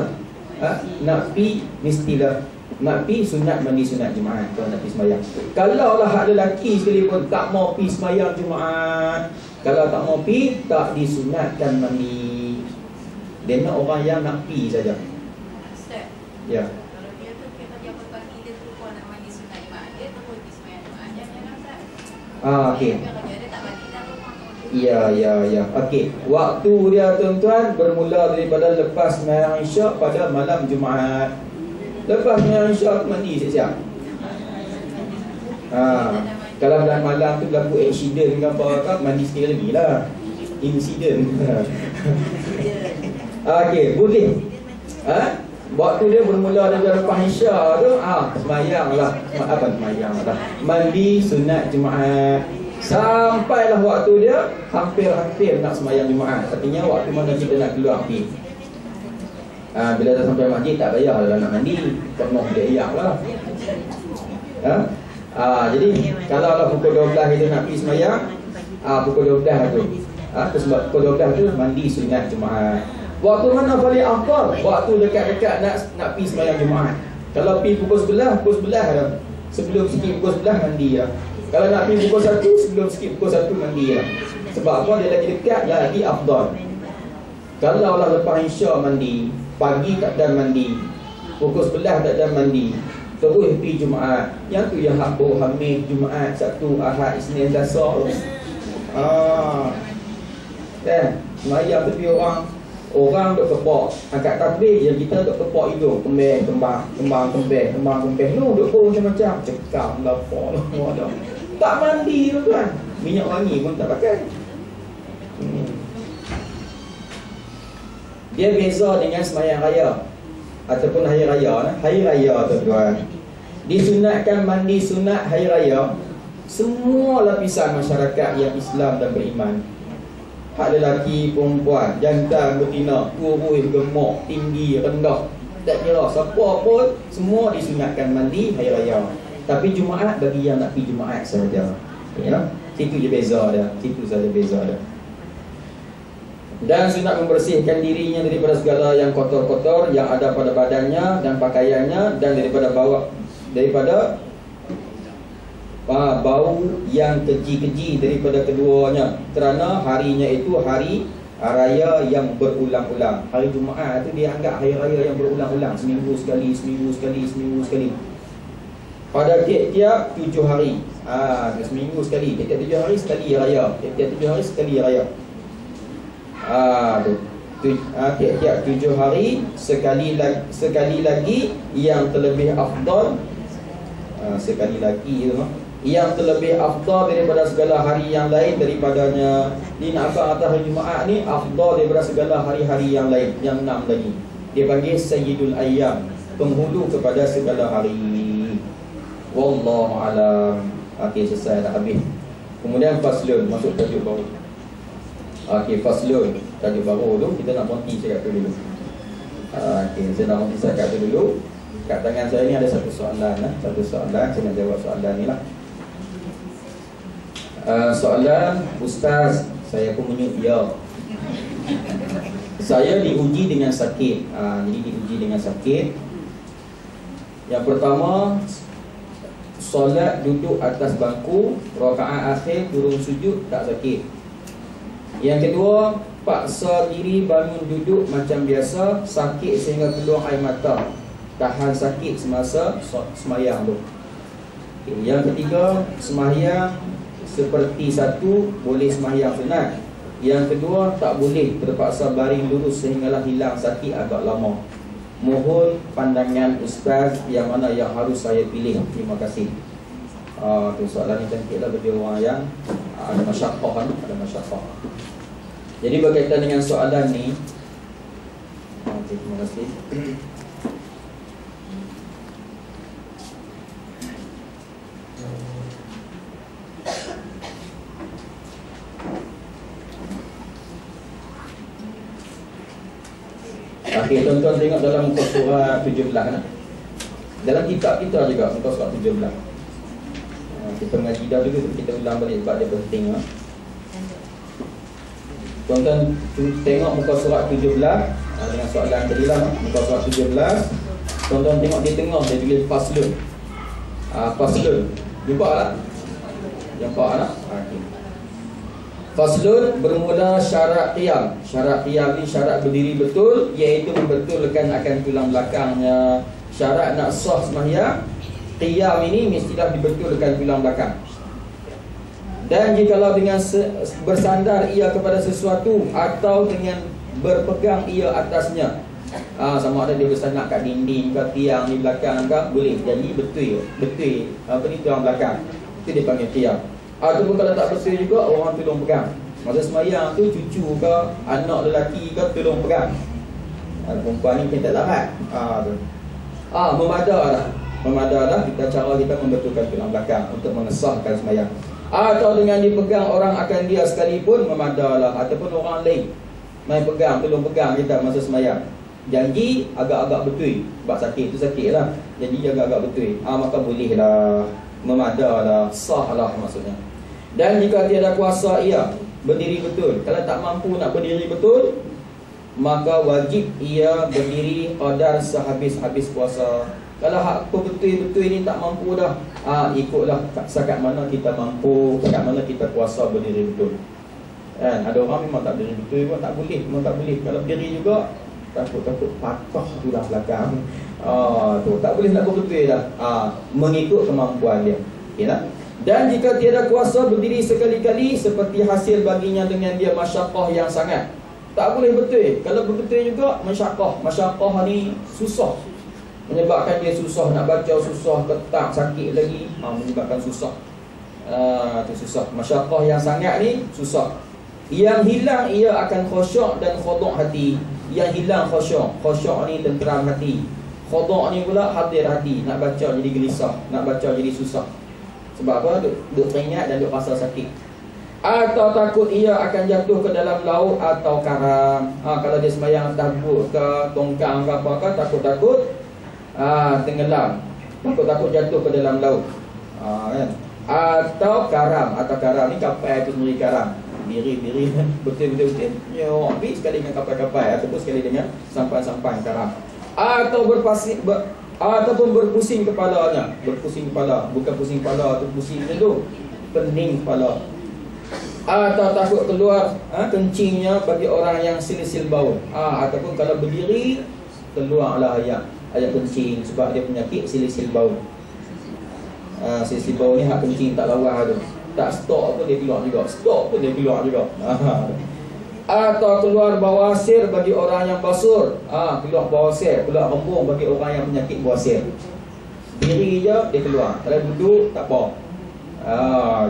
Nak pergi mestilah. Nak pergi sunat mandi sunat Jumaat. Kalau nak pergi sembahyang. Kalau lah hak lelaki sekali pun tak mau pergi sembahyang Jumaat, kalau tak mau pergi, tak disunatkan mandi. Dia nak orang yang nak pergi saja. Ustaz, ya. kalau dia tu kerja pagi dia tu nak mandi sunat Jumaat, dia tu pergi sembahyang Jumaat jangan Ustaz. Okey. Dia tak mandi dah rumah. Ya. Okey. Waktu dia tuan-tuan bermula daripada lepas sembahyang Isyak pada malam Jumaat. Lepas sembahyang Isyak mandi siap-siap. Kalau dalam malam tu berlaku accident ke apa, mandi sekali lagi lah. Insiden. Okey, boleh. Waktu dia bermula daripada lepas Isyak tu, sembahyang lah. Mandi sunat Jumaat. Sampailah waktu dia hampir-hampir nak sembahyang Jumaat. Artinya waktu mana kita nak keluar pergi. Bila dah sampai masjid tak payahlah nak mandi, penuh dia iyak lah. Jadi kalau lah pukul 12 kita nak pergi sembahyang, pukul 12 tu. Pukul 12 tu mandi sunat Jumaat. Waktu mana paling afdal? Waktu dekat-dekat nak pergi sembahyang Jumaat. Kalau pergi pukul 11 dah. Sebelum sikit pukul 11 mandi lah. Kalau nak pergi pukul 1, sebelum sikit pukul 1 mandi lah. Sebab apa? Dia lagi dekat, lagi afdal. Kalau lah lepas Isyak mandi, pagi tak ada mandi, pukul 11 tak ada mandi, terus pergi Jumaat. Yang tu yang hak bau hamil Jumaat, Sabtu, Ahad, Isnin, Selasa. Semayang tepi orang duk kepak angkat takbir, yang kita duk kepak hidung, kembang. No, duk bau macam-macam, cekap lapar lah. Tak mandi tu kan. Minyak wangi pun tak pakai. Dia beza dengan sembahyang raya ataupun hari raya. Hari raya tuan-tuan, disunatkan mandi sunat hari raya semua lapisan masyarakat yang Islam dan beriman. Hak lelaki, perempuan, jantan, betina, kurus, gemuk, tinggi, rendah, tak kira siapa pun, semua disunatkan mandi hari raya. Tapi Jumaat bagi yang nak pergi Jumaat sahaja. Situ je beza dia. Situ saja beza dia. Dan sunat membersihkan dirinya daripada segala yang kotor-kotor yang ada pada badannya dan pakaiannya, dan daripada bau yang keji-keji daripada keduanya, kerana harinya itu hari raya yang berulang-ulang. Hari Jumaat itu dia anggap hari raya yang berulang-ulang, seminggu sekali. Pada tiap-tiap 7 hari. Seminggu sekali, tiap-tiap 7 hari sekali raya. Tiap-tiap 7 hari sekali raya. Tiap-tiap 7 hari sekali lagi yang terlebih afdal. Sekali lagi tu, yang terlebih afdal daripada segala hari yang lain daripadanya. Ni nak apa atas hari Jumaat ni afdal daripada segala hari-hari yang lain, yang 6 lagi. Dia panggil Sayyidul Ayyam, penghulu kepada segala hari. Wallahu alam. Okey, selesai dah habis. Kemudian faslun, masuk tajuk baru. Okey, faslun, tajuk baru tu kita nak berhenti cakap tu dulu. Okey, saya nak berhenti cakap tu dulu. Kat tangan saya ni ada satu soalan, satu soalan, saya nak jawab soalan ni lah. Soalan, Ustaz, saya pun menyut ya. Saya diuji dengan sakit. Jadi diuji dengan sakit. Yang pertama, solat duduk atas bangku, rakaat akhir turun sujud tak sakit. Yang kedua, paksa diri bangun duduk macam biasa, sakit sehingga keluar air mata, tahan sakit semasa semayang tu. Yang ketiga, semayang seperti satu boleh semayang sunat. Yang kedua, tak boleh terpaksa baring lurus sehinggalah hilang sakit agak lama. Mohon pandangan Ustaz yang mana yang harus saya pilih. Terima kasih. Soalan ni cantik lah bagi orang yang ada masyaqqah kan? Ada masyaqqah. Jadi berkaitan dengan soalan ni, terima kasih. Okey, tuan-tuan tengok dalam muka surat 17 kan? Dalam kitab kita juga muka surat 17. Kita mengaji dah dulu, kita ulang balik sebab dia penting. Tuan-tuan tengok muka surat 17 dengan soalan tadi lah, muka surat 17. Tuan-tuan tengok di tengah dia tulis faslun. Faslun. Jumpa tak? Jumpa tak? Okey. Faslun bermula syarat qiyam. Syarat qiyam ni syarat berdiri betul, iaitu membetulkan akan tulang belakangnya. Syarat nak sah sembahyang, qiyam ini mestilah dibetulkan tulang belakang. Dan jikalau dengan bersandar ia kepada sesuatu atau dengan berpegang ia atasnya, sama ada dia bersandar kat dinding ke tiang di belakang ke, boleh jadi betul apa ni tulang belakang. Itu dia panggil qiyam. Ataupun kalau tak betul juga, orang tolong pegang. Masa semayang tu cucu ke, anak lelaki ke tolong pegang. Perempuan ni kita tak larat. Memadah kita cara kita membetulkan tulang belakang untuk mengesahkan semayang. Atau dengan dipegang orang akan dia sekalipun, memadahlah. Ataupun orang lain main pegang, tolong pegang kita masa semayang. Janji agak-agak betul. Sebab sakit tu sakit lah. Jadi agak-agak betul. Maka bolehlah, memadahlah, sahlah maksudnya. Dan jika tiada kuasa ia berdiri betul, kalau tak mampu nak berdiri betul, maka wajib ia berdiri qadar sehabis-habis puasa. Kalau hak betul-betul ini tak mampu dah, ikutlah setakat mana kita mampu, setakat mana kita kuasa berdiri betul. Kan? Ada orang memang tak berdiri betul, memang tak boleh, memang tak boleh. Kalau berdiri juga takut patah tulang belakang. Tu tak boleh nak betul dah. Mengikut kemampuan dia. Okeylah. Dan jika tiada kuasa berdiri sekali-kali, seperti hasil baginya dengan dia masyaqqah yang sangat, tak boleh betul. Kalau betul juga masyaqqah. Masyaqqah ni susah, menyebabkan dia susah nak baca, susah ketak, sakit lagi, menyebabkan susah. Itu susah. Masyaqqah yang sangat ni susah. Yang hilang ia akan khusyuk dan khudu' hati. Yang hilang khusyuk. Khusyuk ni tenteram hati. Khudu' ni pula hadir hati. Nak baca jadi gelisah, nak baca jadi susah. Sebab apa? Duk teringat dan duk rasa sakit. Atau takut ia akan jatuh ke dalam laut atau karam. Kalau dia sembahyang atas bot ke tongkang ke apa ke, takut-takut tenggelam, takut-takut jatuh ke dalam laut, kan? Atau karam. Atau karam ni kapal tu sendiri karam. Biri-biri betul-betul habis sekali dengan kapal-kapal, ataupun sekali dengan sampan-sampan karam. Atau ataupun berpusing kepalanya. Berpusing kepala, bukan pusing kepala tu pusing macam tu, pening kepala. Atau takut keluar kencingnya bagi orang yang silsil bau. Ataupun kalau berdiri keluarlah ayat kencing sebab dia penyakit silsil bau. Silsil bau ni hak kencing tak lawa tu. Tak stop pun dia keluar juga. Stop pun dia keluar juga. Atau keluar bawasir bagi orang yang basur. Keluar bawasir, keluar rembung bagi orang yang penyakit bawasir. Diri je dia keluar. Kalau duduk tak apa.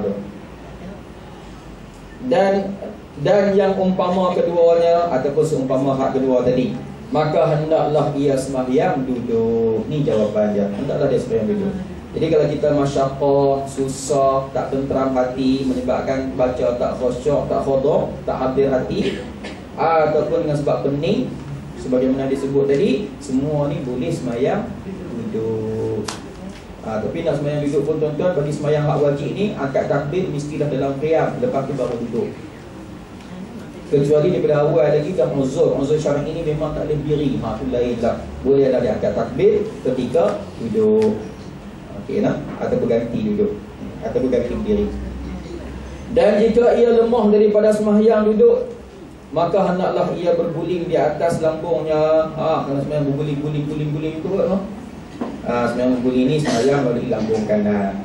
Tu. Dan yang umpama keduanya ataupun seumpama hak kedua tadi, maka hendaklah ia sembahyang duduk. Ni jawapan dia. Hendaklah dia sembahyang duduk. Jadi kalau kita masyaqqah, susah, tak tenteram hati, menyebabkan baca tak khusyuk, tak khudu', tak hadir hati, ataupun dengan sebab pening, sebagaimana disebut tadi, semua ni boleh semayang duduk. Tapi nak semayang duduk pun tuan-tuan, bagi semayang hak wajib ni, angkat takbir mestilah dalam qiyam, lepas tu baru duduk. Kecuali daripada awal lagi kan uzur syar'i ini memang tak boleh diri, tu lain lah. Boleh lah dia angkat takbir ketika duduk. Okey nah, atau berganti duduk, atau berganti diri. Dan jika ia lemah daripada sembahyang duduk, maka hendaklah ia berguling di atas lambungnya. Kalau sembahyang berguling tu no. Sembahyang berguling ni sembahyang bagi lambung kanan.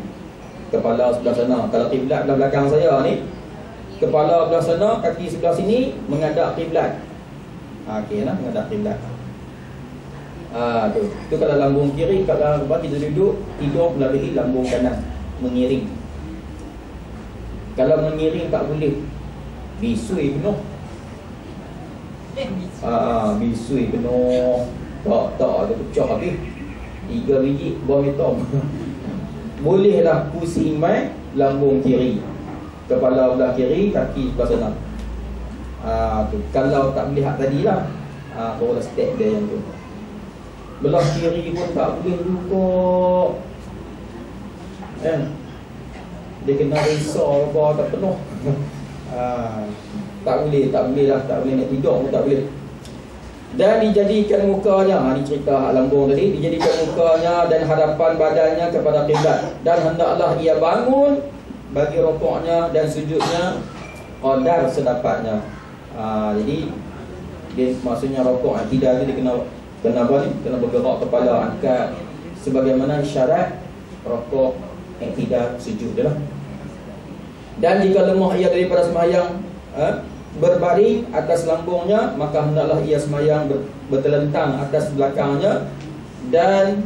Kepala sebelah sana. Kalau kiblat belah belakang saya ni, kepala belah sana, kaki sebelah sini menghadap kiblat. Okey nah, menghadap kiblat. Tu kalau lambung kiri, kalau kita duduk, tidur melalui lambung kanan, mengiring. Kalau mengiring tak boleh, bisui penuh. Bisui penuh. Tak ada pecah habis. 3 biji bom atom. Bolehlah pusing mai lambung kiri, kepala belah kiri, kaki sebelah sana. Tu kalau tak boleh hak tadilah, barulah step dia yang tu. Belah kiri pun tak boleh juga. Dia kena risau apa tak penuh. Tak boleh nak tidur pun tak boleh. Dan dijadikan mukanya, ni cerita hak lambung tadi, dijadikan mukanya dan hadapan badannya kepada kiblat, dan hendaklah ia bangun bagi rukuknya dan sujudnya qadar sedapatnya. Jadi dia maksudnya rukuk tidak dia kena apa ni? Kena bergerak kepala, angkat sebagaimana syarat rukuk, iktidal, sujud dia lah. Dan jika lemah ia daripada sembahyang berbaring atas lambungnya, maka hendaklah ia sembahyang bertelentang atas belakangnya, dan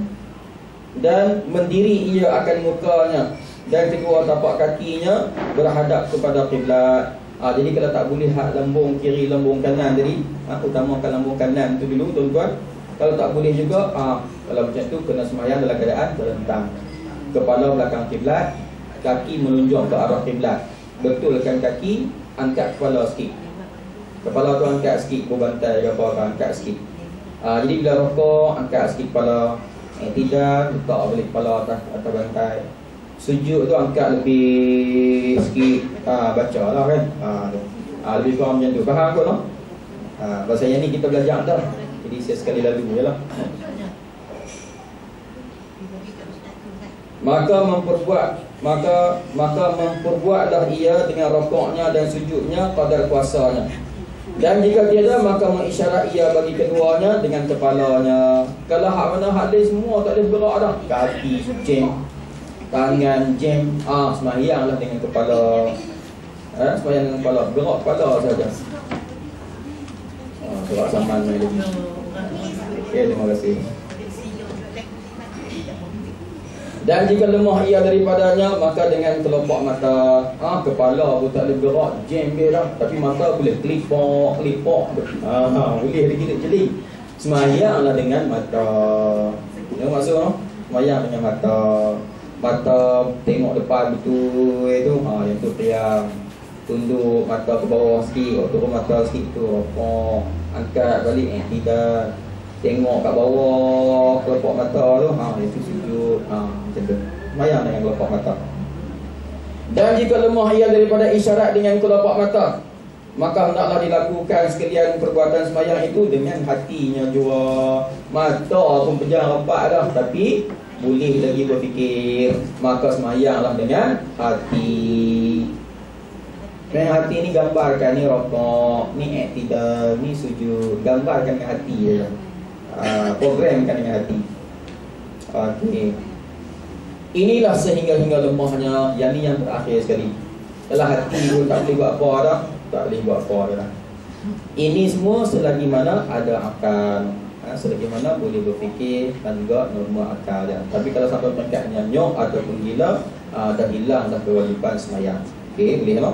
mendiri ia akan mukanya dan kedua tapak kakinya berhadap kepada kiblat. Jadi kalau tak boleh hak lambung kiri, lambung kanan tadi, utamakan lambung kanan tu dulu tuan-tuan. Kalau tak boleh juga, kalau macam tu kena sembahyang dalam keadaan terlentang, kepala belakang kiblat, kaki menunjuk ke arah kiblat. Betulkan kaki, angkat kepala sikit. Kepala tu angkat sikit, berbantai ke apa, angkat sikit. Jadi bila rukuk, angkat sikit kepala. Iktidal, letak balik kepala atas bantai. Sujud tu angkat lebih sikit, baca lah kan. Lebih kurang macam tu. Faham kot no? Bahasa yang ni kita belajar dah. Jadi saya sekali lalu je lah. Maka memperbuatlah ia dengan rukuknya dan sujudnya qadar kuasanya. Dan jika tiada, maka mengisyarat ia bagi keduanya dengan kepalanya. Kalau hak mana hak dia semua tak boleh bergerak dah. Kaki jam, tangan jam, sembahyanglah dengan kepala. Sembahyang dengan kepala, gerak kepala saja. Surat saman mai lagi. Okey, terima kasih. Dan jika lemah ia daripadanya, maka dengan kelopak mata, kepala pun tak boleh bergerak, jam dia dah. Tapi mata boleh kelipok, boleh lagi jeli. Semayanglah dengan mata. Yang maksud no? Semayang dengan mata. Mata tengok depan betul itu, yang tu qiyam. Tunduk mata ke bawah sikit, turun mata sikit tu rukuk. Angkat balik iktidal. Tengok kat bawah kelopak mata tu, itu sujud, macam tu. Semayang dengan kelopak mata. Dan jika lemah ia daripada isyarat dengan kelopak mata, maka hendaklah dilakukan sekalian perbuatan semayang itu dengan hatinya jua. Mata pun pejam rapat dah, tapi boleh lagi berfikir, maka semayanglah dengan hati. Dengan hati ni gambarkan ni rukuk, ni iktidal, ni sujud. Gambarkan dengan hati je. Programkan dengan hati. Okey. Inilah sehingga lemahnya. Yang ni yang terakhir sekali. Kalau hati pun tak boleh buat apa dah, tak boleh buat apa dah. Ini semua selagi mana ada akal, selagi mana boleh berfikir dan juga norma akal dia. Tapi kalau sampai peringkat nyanyuk ataupun gila, dah hilang dah kewajipan semayang. Okey, boleh tak?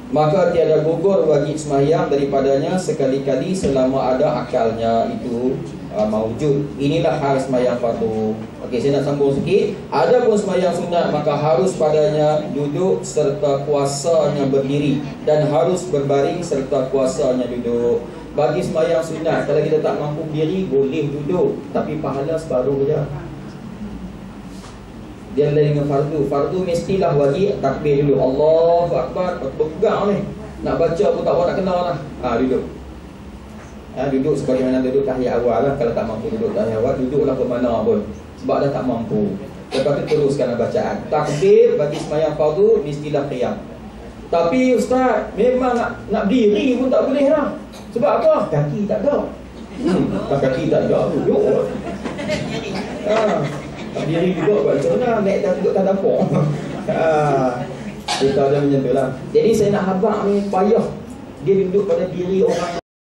maka tiada gugur wajib sembahyang daripadanya sekali-kali selama ada akalnya itu mawujud. Inilah hal sembahyang fardu. Okey, saya nak sambung sikit. Adapun sembahyang sunat, maka harus padanya duduk serta kuasanya berdiri, dan harus berbaring serta kuasanya duduk. Bagi sembahyang sunat, kalau kita tak mampu berdiri, boleh duduk, tapi pahala separuh je. Dia lain dengan fardu. Fardu mestilah wajib takbir dulu, Allahu Akbar, berpegang ni. Nak baca pun tak nak kena lah. Duduk. Duduk sebagaimana duduk tahiyat awal lah. Kalau tak mampu duduk tahiyat awal, duduklah ke mana pun, sebab dah tak mampu. Lepas tu teruskan bacaan. Takbir bagi sembahyang fardu mestilah qiyam. Tapi ustaz, memang nak berdiri pun tak boleh lah. Sebab apa? Kaki tak ada. Kaki tak ada, duduk. Berdiri duduk buat macam mana? Naik dah duduk tak dapur. Kita ada macam tu lah. Jadi saya nak habaq ni payah dia duduk pada diri orang